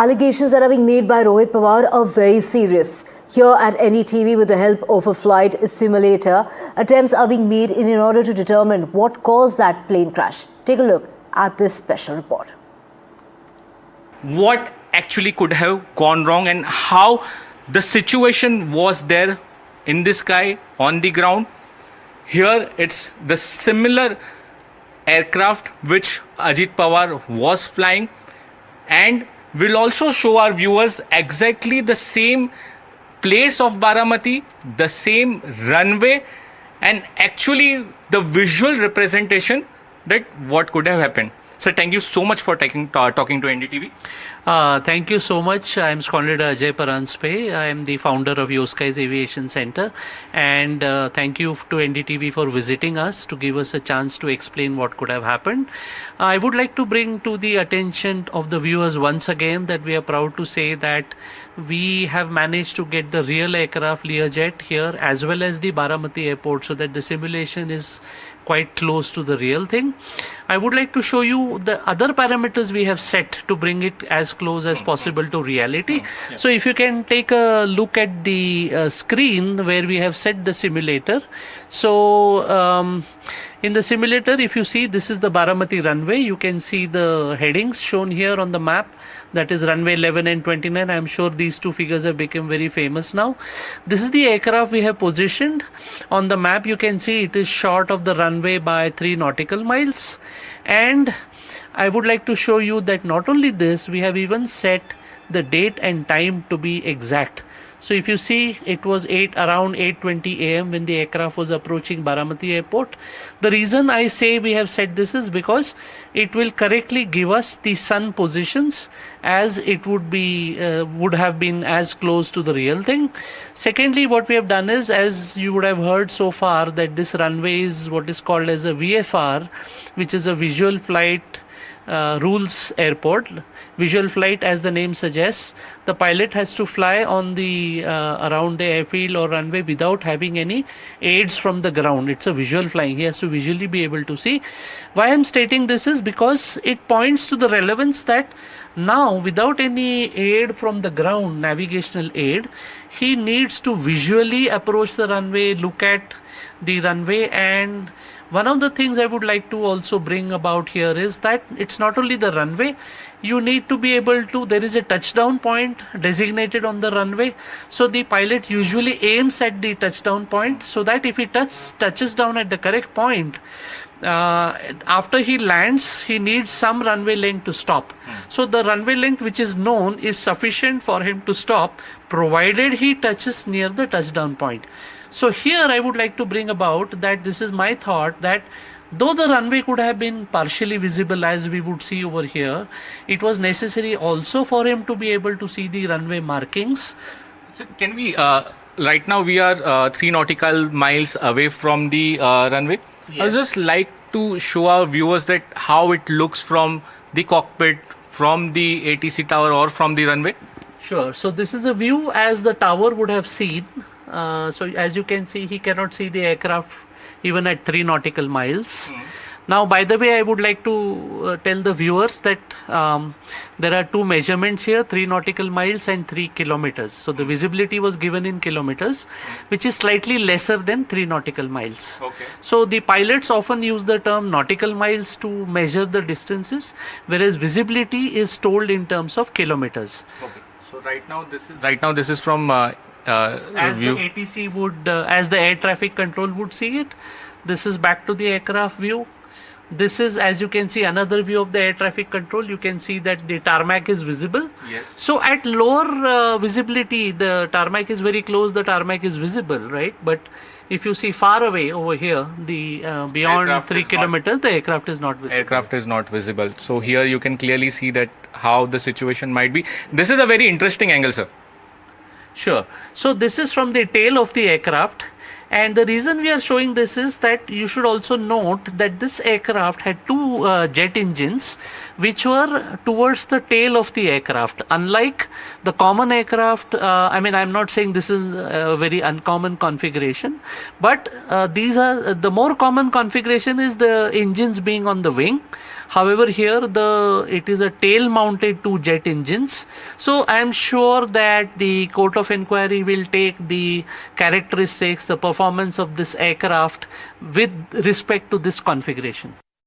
Allegations that are being made by Rohit Pawar are very serious. Here at NDTV, with the help of a flight simulator, attempts are being made in order to determine what caused that plane crash. Take a look at this special report. What actually could have gone wrong and how the situation was there in the sky, on the ground. Here it's the similar aircraft which Ajit Pawar was flying, and we'll also show our viewers exactly the same place of Baramati, the same runway, and actually the visual representation that what could have happened. So thank you so much for talking to NDTV. Thank you so much. I am Squadron Ajit Pawar. I am the founder of Yoskai's Aviation Center, and thank you to NDTV for visiting us to give us a chance to explain what could have happened. I would like to bring to the attention of the viewers once again that we are proud to say that we have managed to get the real aircraft Learjet here as well as the Baramati airport, so that the simulation is quite close to the real thing. I would like to show you the other parameters we have set to bring it as close as possible to reality. So if you can take a look at the screen where we have set the simulator. So in the simulator, if you see, this is the Baramati runway. You can see the headings shown here on the map. That is runway 11 and 29. I am sure these two figures have become very famous now. This is the aircraft we have positioned. On the map, you can see it is short of the runway by 3 nautical miles. And I would like to show you that not only this, we have even set the date and time to be exact. So if you see, it was around 8:20 a.m. when the aircraft was approaching Baramati airport. The reason I say we have set this is because it will correctly give us the sun positions as it would have been as close to the real thing. Secondly, what we have done is, as you would have heard so far, that this runway is what is called as a VFR, which is a visual flight rules airport. Visual flight, as the name suggests, the pilot has to fly on the around the airfield or runway without having any aids from the ground. It's a visual flying. He has to visually be able to see. Why I'm stating this is because it points to the relevance that now, without any aid from the ground, navigational aid, he needs to visually approach the runway, look at the runway. And one of the things I would like to also bring about here is that it's not only the runway. You need to be able to, there is a touchdown point designated on the runway. So the pilot usually aims at the touchdown point, so that if he touches down at the correct point, after he lands, he needs some runway length to stop. So the runway length which is known is sufficient for him to stop, provided he touches near the touchdown point. So here I would like to bring about that this is my thought, that though the runway could have been partially visible as we would see over here, it was necessary also for him to be able to see the runway markings. So can we, right now we are 3 nautical miles away from the runway. Yes. I would just like to show our viewers that how it looks from the cockpit, from the ATC tower or from the runway. Sure. So this is a view as the tower would have seen. So as you can see, he cannot see the aircraft even at 3 nautical miles. Now, by the way, I would like to tell the viewers that there are 2 measurements here, 3 nautical miles and 3 kilometers. So the visibility was given in kilometers, which is slightly lesser than 3 nautical miles. Okay. So the pilots often use the term nautical miles to measure the distances, whereas visibility is told in terms of kilometers. Okay. So right now this is from as view. the ATC would, as the air traffic control would see it. This is back to the aircraft view. This is, as you can see, another view of the air traffic control. You can see that the tarmac is visible. Yes. So at lower visibility, the tarmac is very close, the tarmac is visible, right? But if you see far away over here, the beyond Aircraft 3 kilometers, the aircraft is not visible. Aircraft is not visible. So here you can clearly see that how the situation might be. This is a very interesting angle, sir. Sure. So this is from the tail of the aircraft, and the reason we are showing this is that you should also note that this aircraft had 2 jet engines which were towards the tail of the aircraft. Unlike the common aircraft, I mean, I'm not saying this is a very uncommon configuration, but these are the more common configuration is the engines being on the wing. However, here it is a tail mounted two jet engines. So I am sure that the court of inquiry will take the characteristics, the performance of this aircraft with respect to this configuration.